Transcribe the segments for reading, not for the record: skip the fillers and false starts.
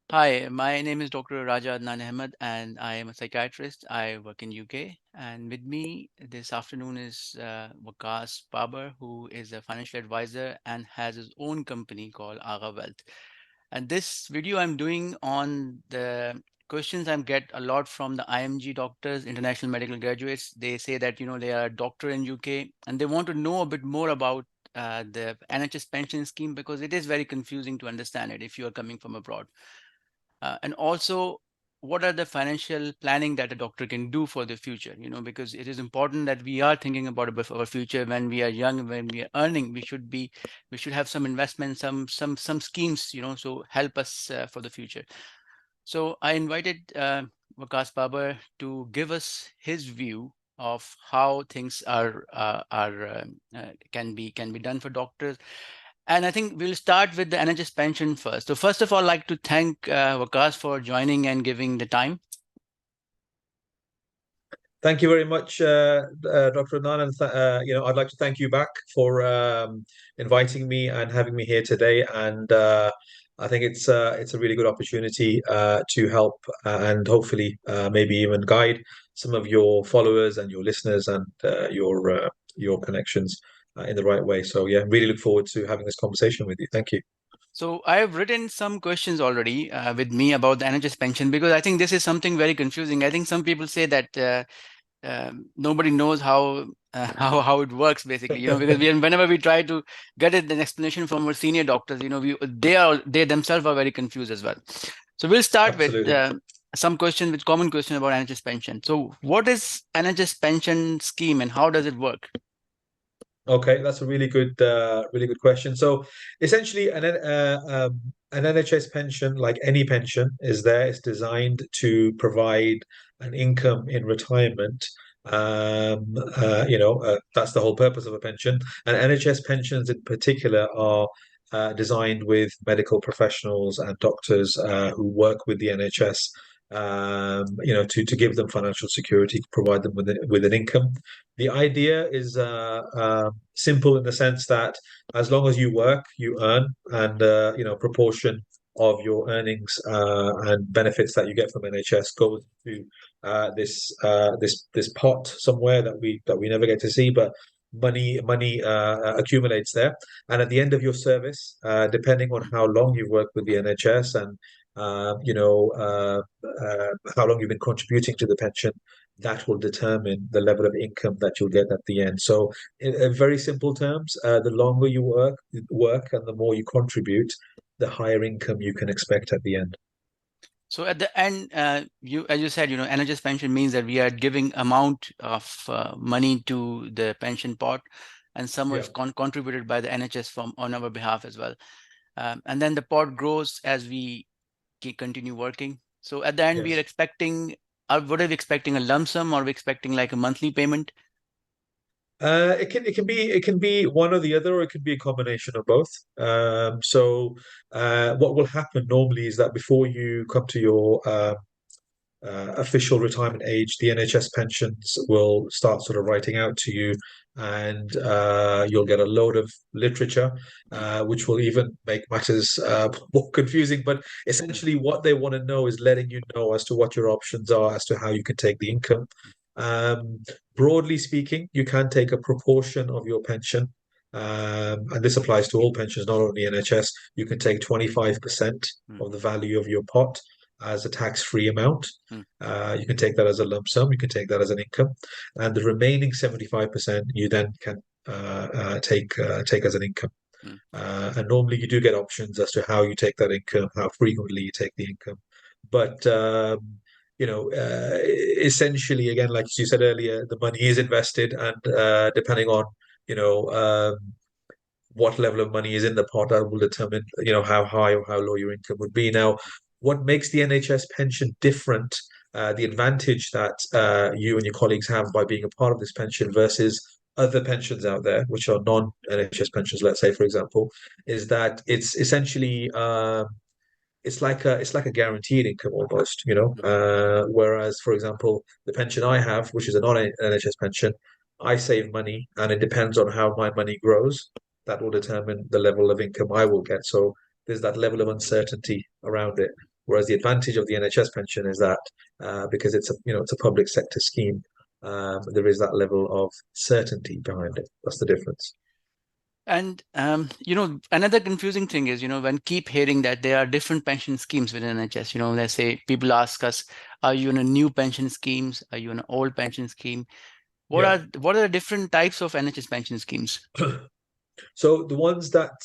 Hi, my name is Dr. Raja Adnan Ahmed, and I am a psychiatrist. I work in UK, and with me this afternoon is Waqas Babar, who is a financial advisor and has his own company called Aga Wealth. And this video I'm doing on the questions I get a lot from the IMG doctors, international medical graduates. They say that they are a doctor in UK and they want to know a bit more about the NHS pension scheme because it is very confusing to understand it if you are coming from abroad. And also, what are the financial planning that a doctor can do for the future? Because it is important that we are thinking about our future when we are young, when we are earning. We should have some investment, some schemes, so help us for the future. So I invited Waqas Babar to give us his view of how things can be done for doctors, and I think we'll start with the NHS pension first. So first of all, I'd like to thank Waqas for joining and giving the time. Thank you very much, Dr. Adnan, and I'd like to thank you back for inviting me and having me here today. And I think it's a really good opportunity to help and hopefully maybe even guide some of your followers and your listeners and your connections in the right way. So yeah, really look forward to having this conversation with you. Thank you. So I have written some questions already with me about the NHS pension because I think this is something very confusing. I think some people say that nobody knows how how it works basically, because whenever we try to get it an explanation from our senior doctors, they themselves are very confused as well. So we'll start with Absolutely. some question with common question about NHS pension. So what is NHS pension scheme and how does it work? Okay, that's a really good question. So, essentially, an NHS pension, like any pension, is there. It's designed to provide an income in retirement. That's the whole purpose of a pension. And NHS pensions, in particular, are designed with medical professionals and doctors who work with the NHS. To give them financial security, to provide them with an income. The idea is simple in the sense that as long as you work, you earn, and proportion of your earnings and benefits that you get from NHS goes to this pot somewhere that we never get to see, but money accumulates there. And at the end of your service, depending on how long you've worked with the NHS and how long you've been contributing to the pension, that will determine the level of income that you'll get at the end. So, in very simple terms, the longer you work and the more you contribute, the higher income you can expect at the end. So at the end, as you said, NHS pension means that we are giving amount of money to the pension pot, and some Yeah. is contributed by the NHS from on our behalf as well. And then the pot grows as we continue working. So at the end, we are Yes. expecting, what are we expecting, a lump sum, or are we expecting like a monthly payment? It can be one or the other, or it can be a combination of both. What will happen normally is that before you come to your official retirement age, the NHS pensions will start sort of writing out to you, and you'll get a load of literature, which will even make matters more confusing. But essentially, what they want to know is letting you know as to what your options are, as to how you can take the income. Um, Broadly speaking, you can take a proportion of your pension. And this applies to all pensions, not only NHS. You can take 25% Mm, of the value of your pot as a tax-free amount. mm. You can take that as a lump sum. You can take that as an income, and the remaining 75% you then can take as an income. Mm. And normally you do get options as to how you take that income, how frequently you take the income. But essentially, again, like you said earlier, the money is invested, and depending on you know what level of money is in the pot, that will determine how high or how low your income would be. Now, what makes the NHS pension different, the advantage that you and your colleagues have by being a part of this pension versus other pensions out there, which are non-NHS pensions, let's say, for example, is that it's essentially it's like a guaranteed income almost, whereas, for example, the pension I have, which is a non-NHS pension, I save money, and it depends on how my money grows. That will determine the level of income I will get. So there's that level of uncertainty around it. Whereas the advantage of the NHS pension is that because it's a public sector scheme, there is that level of certainty behind it. That's the difference. And another confusing thing is, when keep hearing that there are different pension schemes within NHS. Let's say people ask us, are you in a new pension schemes? Are you in an old pension scheme? What Yeah. are what are the different types of NHS pension schemes? So the ones that,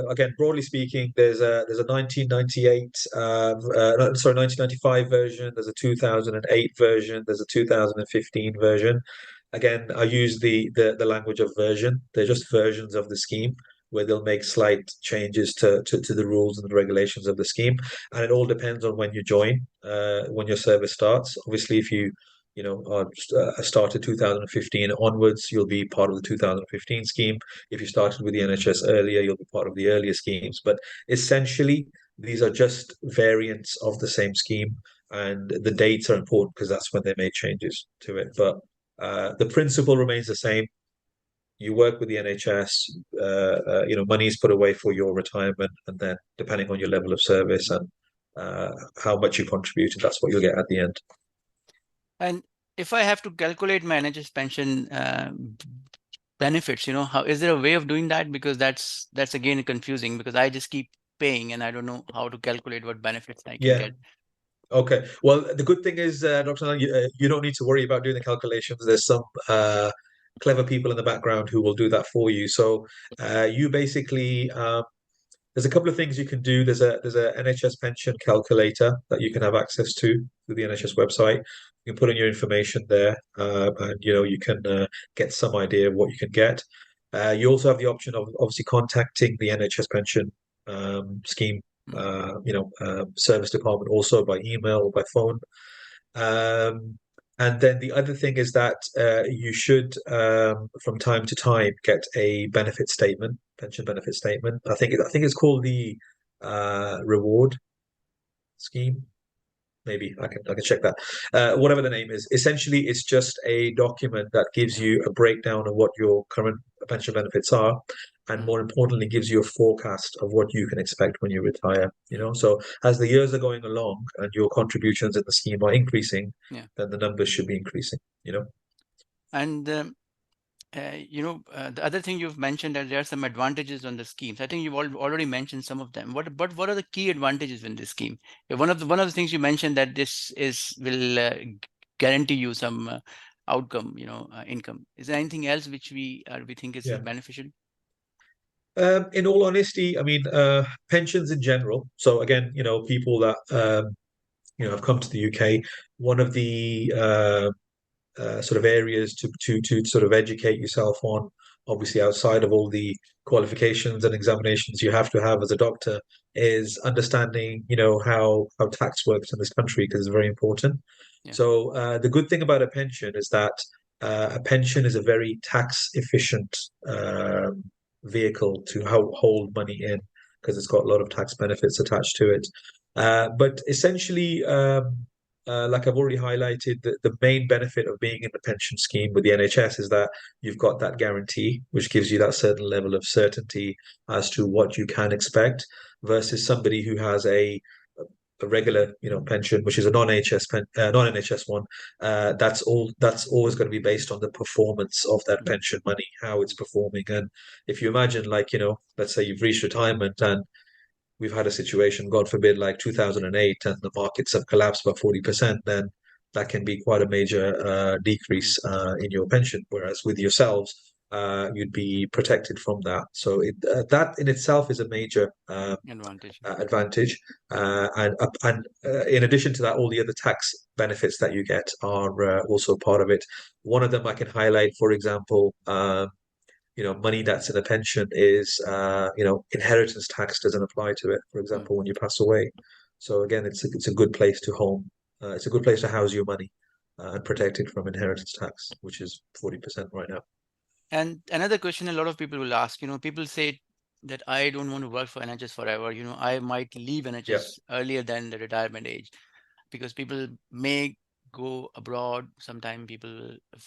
again, broadly speaking, there's a 1998, no, sorry, 1995 version. There's a 2008 version. There's a 2015 version. Again, I use the language of version. They're just versions of the scheme where they'll make slight changes to the rules and the regulations of the scheme, and it all depends on when you join, when your service starts. Obviously, if you started 2015 onwards, you'll be part of the 2015 scheme. If you started with the NHS earlier, you'll be part of the earlier schemes. But essentially, these are just variants of the same scheme, and the dates are important because that's when they made changes to it. But the principle remains the same. You work with the NHS, money is put away for your retirement, and then depending on your level of service and how much you contributed, that's what you'll get at the end. And if I have to calculate my NHS pension benefits, how is there a way of doing that? Because that's again confusing, because I just keep paying and I don't know how to calculate what benefits I can Yeah. get. Okay. Well, the good thing is, Dr. Lang, you don't need to worry about doing the calculations. There's some clever people in the background who will do that for you. So you basically there's a couple of things you can do. There's a NHS pension calculator that you can have access to through the NHS website. You can put in your information there, and you can get some idea of what you can get. You also have the option of obviously contacting the NHS pension scheme, Mm. service department also by email or by phone. Um, and then the other thing is that you should, from time to time, get a benefit statement, pension benefit statement. I think it's called the reward scheme. Maybe I can check that. Whatever the name is, essentially, it's just a document that gives you a breakdown of what your current pension benefits are, and Mm. more importantly, gives you a forecast of what you can expect when you retire. So as the years are going along and your contributions in the scheme are increasing, Yeah. then the numbers should be increasing. And the other thing you've mentioned that there are some advantages on the schemes. I think you've already mentioned some of them. What are the key advantages in this scheme? One of the things you mentioned that this will guarantee you some outcome, income. Is there anything else which we think is Yeah. beneficial? In all honesty, I mean, pensions in general. So again, people that have come to the UK, one of the sort of areas to sort of educate yourself on, obviously outside of all the qualifications and examinations you have to have as a doctor, is understanding, how tax works in this country because it's very important. Yeah. So the good thing about a pension is that a pension is a very tax efficient vehicle to hold money in because it's got a lot of tax benefits attached to it. But essentially, like I've already highlighted, the main benefit of being in the pension scheme with the NHS is that you've got that guarantee, which gives you that certain level of certainty as to what you can expect, versus somebody who has a regular, pension, which is a non-NHS one. That's always going to be based on the performance of that pension money, how it's performing. And if you imagine, like, let's say you've reached retirement and we've had a situation, God forbid, like 2008, and the markets have collapsed by 40%, then that can be quite a major Mm. decrease in your pension. Whereas with yourselves, you'd be protected from that. So that in itself is a major Advantage. advantage. And in addition to that, all the other tax benefits that you get are also part of it. One of them I can highlight, for example, money that's in a pension is, inheritance tax doesn't apply to it, for Mm. example, when you pass away. So again, it's a good place to home. It's a good place to house your money and protect it from inheritance tax, which is 40% right now. And another question a lot of people will ask, people say that I don't want to work for NHS forever. I might leave Yeah. NHS earlier than the retirement age, because people may go abroad. Sometime people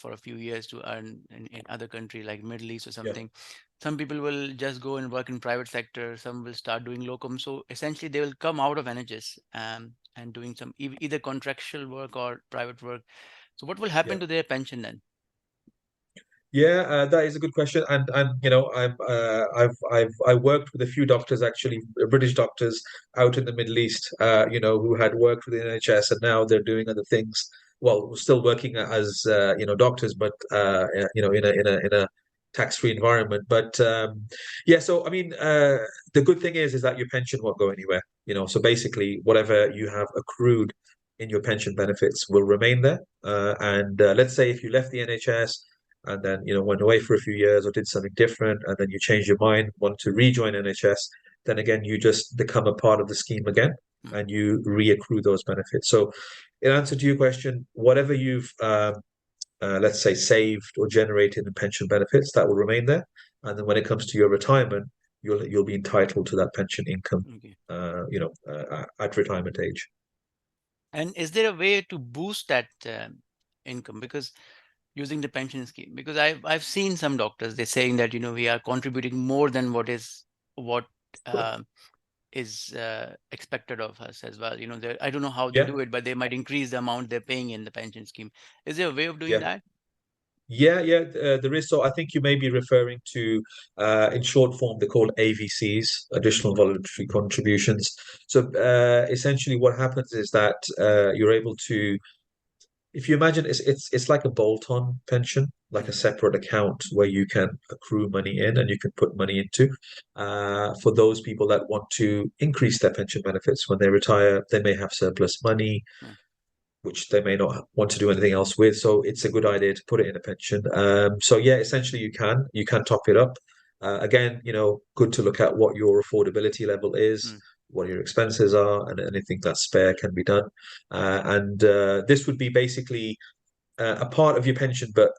for a few years to earn in other country like Middle East or Yeah. something. Some people will just go and work in private sector. Some will start doing locum. So essentially, they will come out of NHS and doing some either contractual work or private work. So what will Yeah. happen to their pension then? Yeah, that is a good question, and I worked with a few doctors actually, British doctors out in the Middle East, who had worked with the NHS and now they're doing other things. Well, still working as doctors, but in a tax-free environment. But yeah, so I mean, the good thing is that your pension won't go anywhere. So basically, whatever you have accrued in your pension benefits will remain there. And let's say if you left the NHS and then went away for a few years or did something different and then you change your mind, want to rejoin NHS, then again you just become a part of the scheme again Mm, and you reaccrue those benefits. So in answer to your question, whatever you've let's say saved or generated in pension benefits, that will remain there, and then when it comes to your retirement, you'll be entitled to that pension income okay. at retirement age. And is there a way to boost that income? Because using the pension scheme, because I've seen some doctors, they're saying that we are contributing more than what uh, is expected of us as well. I don't know how they Yeah, do it, but they might increase the amount they're paying in the pension scheme. Is there a way of doing yeah. that? Yeah, there is. So I think you may be referring to, in short form, they're called AVCs, additional voluntary contributions. So essentially, what happens is that you're able to, if you imagine, it's like a bolt-on pension, like a Mm, separate account where you can accrue money in and you can put money into. For those people that want to increase their pension benefits when they retire, they may have surplus money mm, which they may not want to do anything else with. So it's a good idea to put it in a pension. So yeah, essentially you can top it up. Again, good to look at what your affordability level is, mm, what your expenses are, and anything that's spare can be done. And this would be basically a part of your pension, but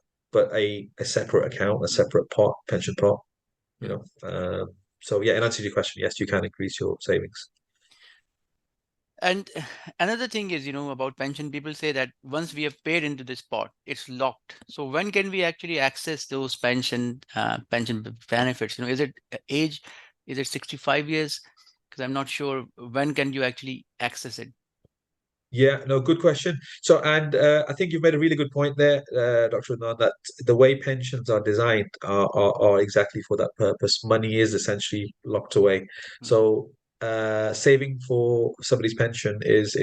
a separate account, a mm, separate pot pension pot. You mm. know. So yeah, in answer to your question, yes, you can increase your savings. And another thing is, about pension, people say that once we have paid into this pot, it's locked. So when can we actually access those pension benefits? Is it age? Is it 65 years? Because I'm not sure when can you actually access it. Yeah, no, good question. So, and I think you've made a really good point there, Dr. Adnan, that the way pensions are designed are exactly for that purpose. Money is essentially locked away. Mm, So, saving for somebody's pension is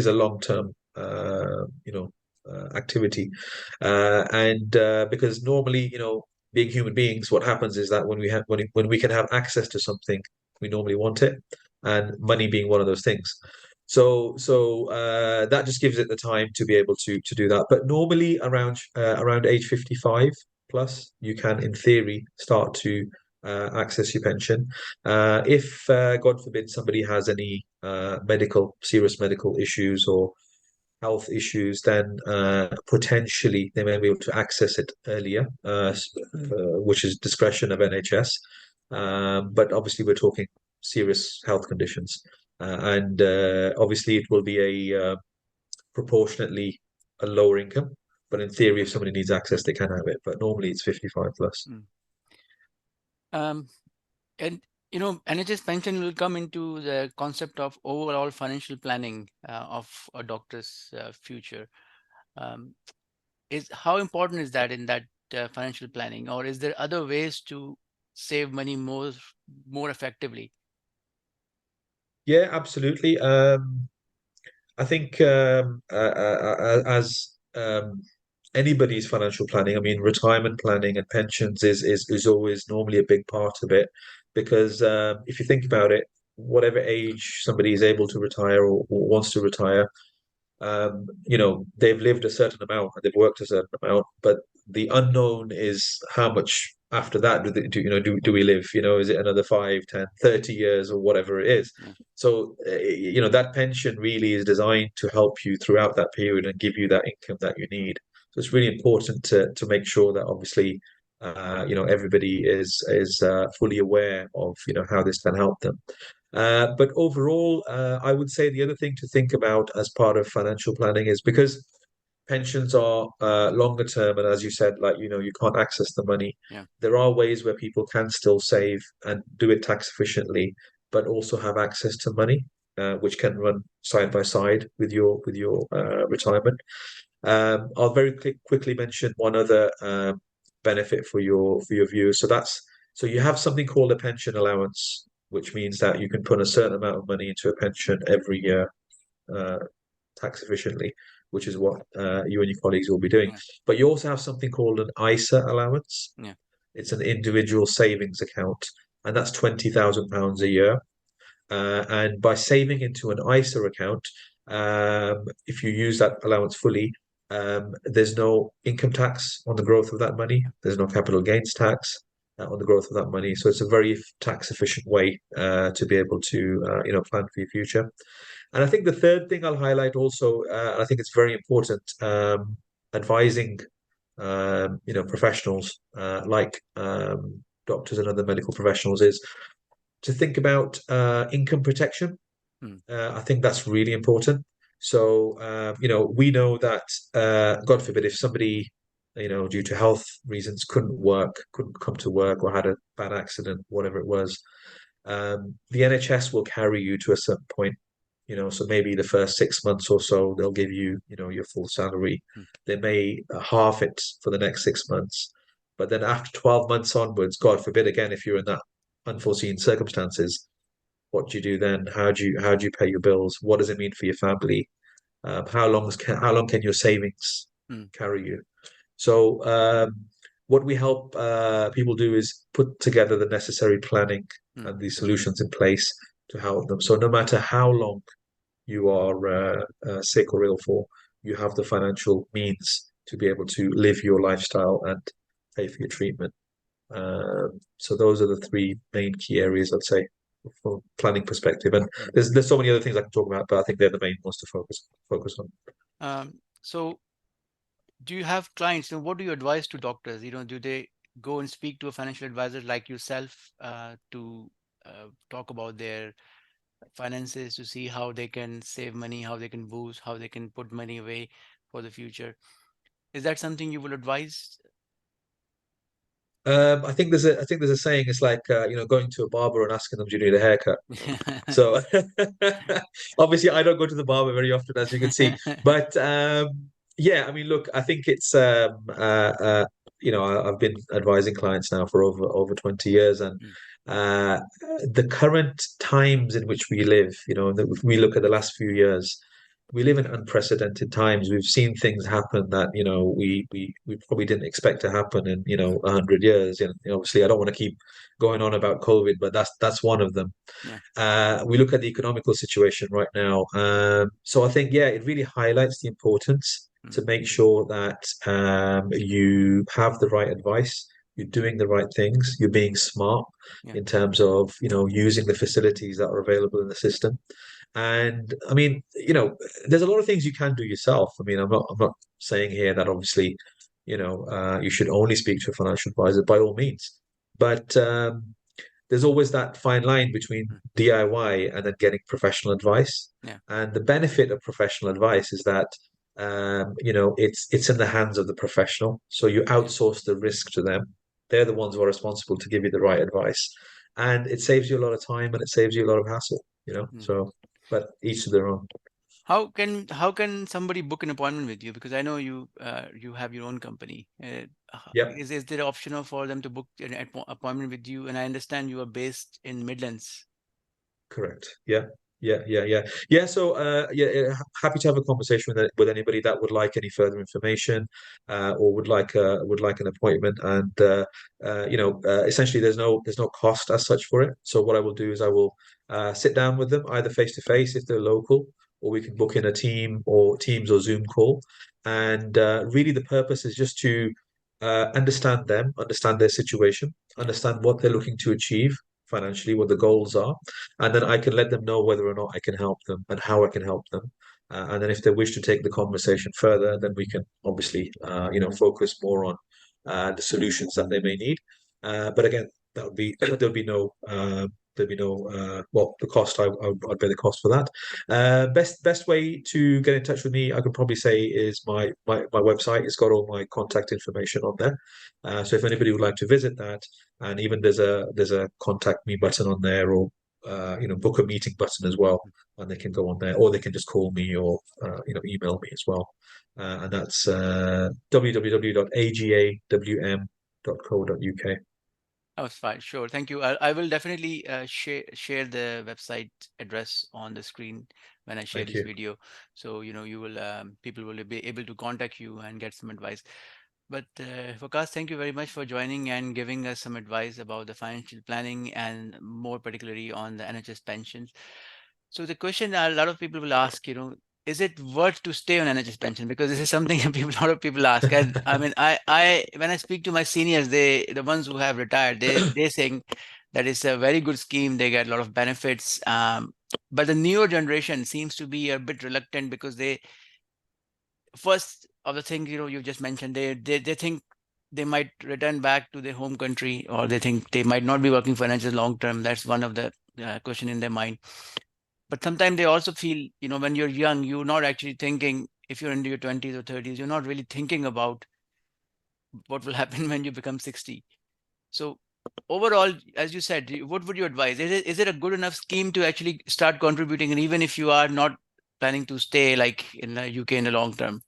a long-term, activity, and because normally, being human beings, what happens is that when we can have access to something, we normally want it, and money being one of those things. So that just gives it the time to be able to do that. But normally around age 55 plus, you can, in theory, start to access your pension. If God forbid somebody has any serious medical issues or health issues, then potentially they may be able to access it earlier, which is discretion of NHS. But obviously, we're talking serious health conditions, and obviously, it will be a proportionately a lower income. But in theory, if somebody needs access, they can have it. But normally, it's 55 plus. mm. Um, and NHS pension will come into the concept of overall financial planning of a doctor's future. Um, is how important is that in that financial planning, or is there other ways to save money more effectively? Yeah, absolutely. I think as anybody's financial planning, I mean, retirement planning and pensions is always normally a big part of it because if you think about it, whatever age somebody is able to retire or wants to retire, they've lived a certain amount and they've worked a certain amount, but the unknown is how much after that do we live? Is it another 5, 10, 30 years or whatever it is? Yeah. So, that pension really is designed to help you throughout that period and give you that income that you need. So it's really important to make sure that obviously, everybody is fully aware of, how this can help them. But overall, I would say the other thing to think about as part of financial planning is because pensions are longer term, and as you said, like you can't access the money. Yeah. There are ways where people can still save and do it tax efficiently, but also have access to money, which can run side by side with your retirement. I'll very quickly mention one other benefit for your viewers. So you have something called a pension allowance, which means that you can put a certain amount of money into a pension every year, uh, tax efficiently, which is what you and your colleagues will be doing. Yeah. But you also have something called an ISA allowance. Yeah. It's an individual savings account, and that's £20,000 a year. And by saving into an ISA account, if you use that allowance fully, there's no income tax on the growth of that money. There's no capital gains tax on the growth of that money. So it's a very tax efficient way to be able to plan for your future. And I think the third thing I'll highlight also, I think it's very important, advising professionals like doctors and other medical professionals is to think about income protection. Mm. I think that's really important. So, we know that, God forbid, if somebody, due to health reasons, couldn't come to work, or had a bad accident, whatever it was, the NHS will carry you to a certain point. So maybe the first 6 months or so, they'll give you, your full salary. Mm. They may halve it for the next 6 months. But then after 12 months onwards, God forbid, again, if you're in that unforeseen circumstances, what do you do then? How do you pay your bills? What does it mean for your family? How long can your savings Mm. carry you? So what we help people do is put together the necessary planning Mm. and the solutions in place to help them. So no matter how long you are sick or ill for, you have the financial means to be able to live your lifestyle and pay for your treatment. So those are the three main key areas, I'd say, from a planning perspective. And Mm. there's so many other things I can talk about, but I think they're the main ones to focus on. So do you have clients? What do you advise to doctors? Do they go and speak to a financial advisor like yourself to talk about their finances, to see how they can save money, how they can boost, how they can put money away for the future? Is that something you will advise? I think there's a saying. It's like going to a barber and asking them, "Do you need a haircut?" So obviously, I don't go to the barber very often, as you can see. But yeah, I mean, look, I think it's I've been advising clients now for over 20 years, and Mm. uh, the current times in which we live, if we look at the last few years, we live in unprecedented times. We've seen things happen that we probably didn't expect to happen in 100 years. Obviously, I don't want to keep going on about COVID, but that's one of them. Yeah. We look at the economical situation right now. So I think, yeah, it really highlights the importance Mm. to make sure that you have the right advice, you're doing the right things, you're being smart Yeah. in terms of, using the facilities that are available in the system. And I mean, there's a lot of things you can do yourself. I mean, I'm not saying here that obviously, you should only speak to a financial advisor by all means. But there's always that fine line between Mm. DIY and then getting professional advice. Yeah. And the benefit of professional advice is that it's in the hands of the professional. So you Yeah. outsource the risk to them. They're the ones who are responsible to give you the right advice. And it saves you a lot of time and it saves you a lot of hassle. Mm. So, but each to their own. How can somebody book an appointment with you? Because I know you have your own company. Yep. Is there option for them to book an appointment with you? And I understand you are based in Midlands. Correct. Yeah. Yeah. Yeah. Yeah. Yeah. So, happy to have a conversation with anybody that would like any further information, or would like an appointment. And essentially, there's no cost as such for it. So, what I will do is I will sit down with them either face to face if they're local, or we can book in a Teams or Zoom call. And really, the purpose is just to understand them, understand their situation, Yeah. understand what they're looking to achieve financially, what the goals are, and then I can let them know whether or not I can help them and how I can help them. And then if they wish to take the conversation further, then we can obviously, focus more on the solutions that they may need. But again, there'll be no there'd be no well, the cost I'd bear the cost for that. Best way to get in touch with me, I could probably say, is my website. It's got all my contact information on there. So if anybody would like to visit that, and even there's a contact me button on there, or book a meeting button as well, and they can go on there, or they can just call me, or email me as well. And that's www.agawm.co.uk. Oh, it's fine. Sure. Thank you. I will definitely share the website address on the screen when I share Thank this you. video. So, you will people will be able to contact you and get some advice. But Waqas, thank you very much for joining and giving us some advice about the financial planning and more particularly on the NHS pensions. So the question a lot of people will ask, is it worth to stay on NHS pension? Because this is something a lot of people ask. And I mean, when I speak to my seniors, the ones who have retired, they're saying that it's a very good scheme. They get a lot of benefits. But the newer generation seems to be a bit reluctant because they first of the things you just mentioned, they think they might return back to their home country, or they think they might not be working for NHS long term. That's one of the question in their mind. But sometimes they also feel, when you're young, you're not actually thinking, if you're into your 20s or 30s, you're not really thinking about what will happen when you become 60. So overall, as you said, what would you advise? Is it a good enough scheme to actually start contributing, and even if you are not planning to stay like in the UK in the long term?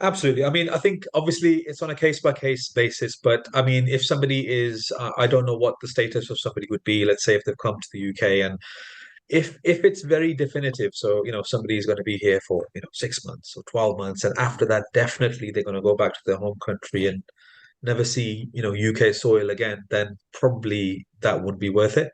Absolutely. I mean, I think obviously it's on a case by case basis, but I mean, if somebody is, I don't know what the status of somebody would be. Let's say if they've come to the UK, and if it's very definitive, so somebody is going to be here for 6 months or 12 months, and Mm, after that, definitely they're going to go back to their home country and never see UK soil again, then probably that wouldn't be worth it.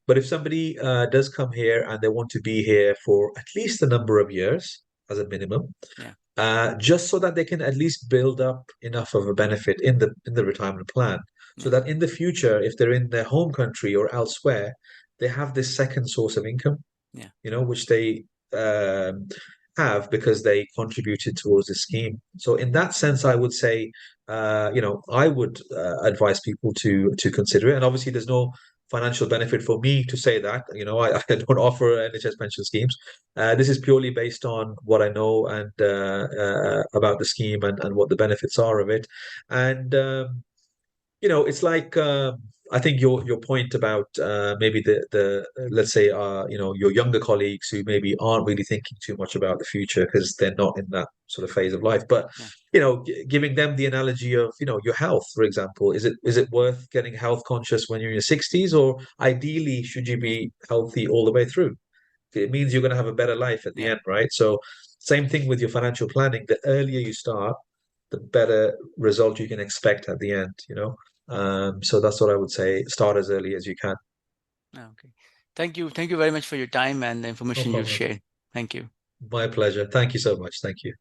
But if somebody does come here and they want to be here for at least a number of years as a minimum, yeah, just so that they can at least build up enough of a benefit in the retirement plan, so yeah, that in the future, if they're in their home country or elsewhere, they have this second source of income, yeah, which they um, have because they contributed towards the scheme. So in that sense, I would say, I would advise people to consider it. And obviously, there's no financial benefit for me to say that. I don't offer NHS pension schemes. This is purely based on what I know and about the scheme, and what the benefits are of it. And it's like I think your point about maybe the let's say your younger colleagues who maybe aren't really thinking too much about the future because they're not in that sort of phase of life. But yeah, giving them the analogy of your health, for example, is it worth getting health conscious when you're in your 60s, or ideally should you yeah, be healthy all the way through? It means you're going to have a better life at the yeah. end, right? So same thing with your financial planning. The earlier you start, the better result you can expect at the end. So that's what I would say. Start as early as you can. Okay. Thank you very much for your time and the No information you problem. shared. Thank you. My pleasure. Thank you so much. Thank you.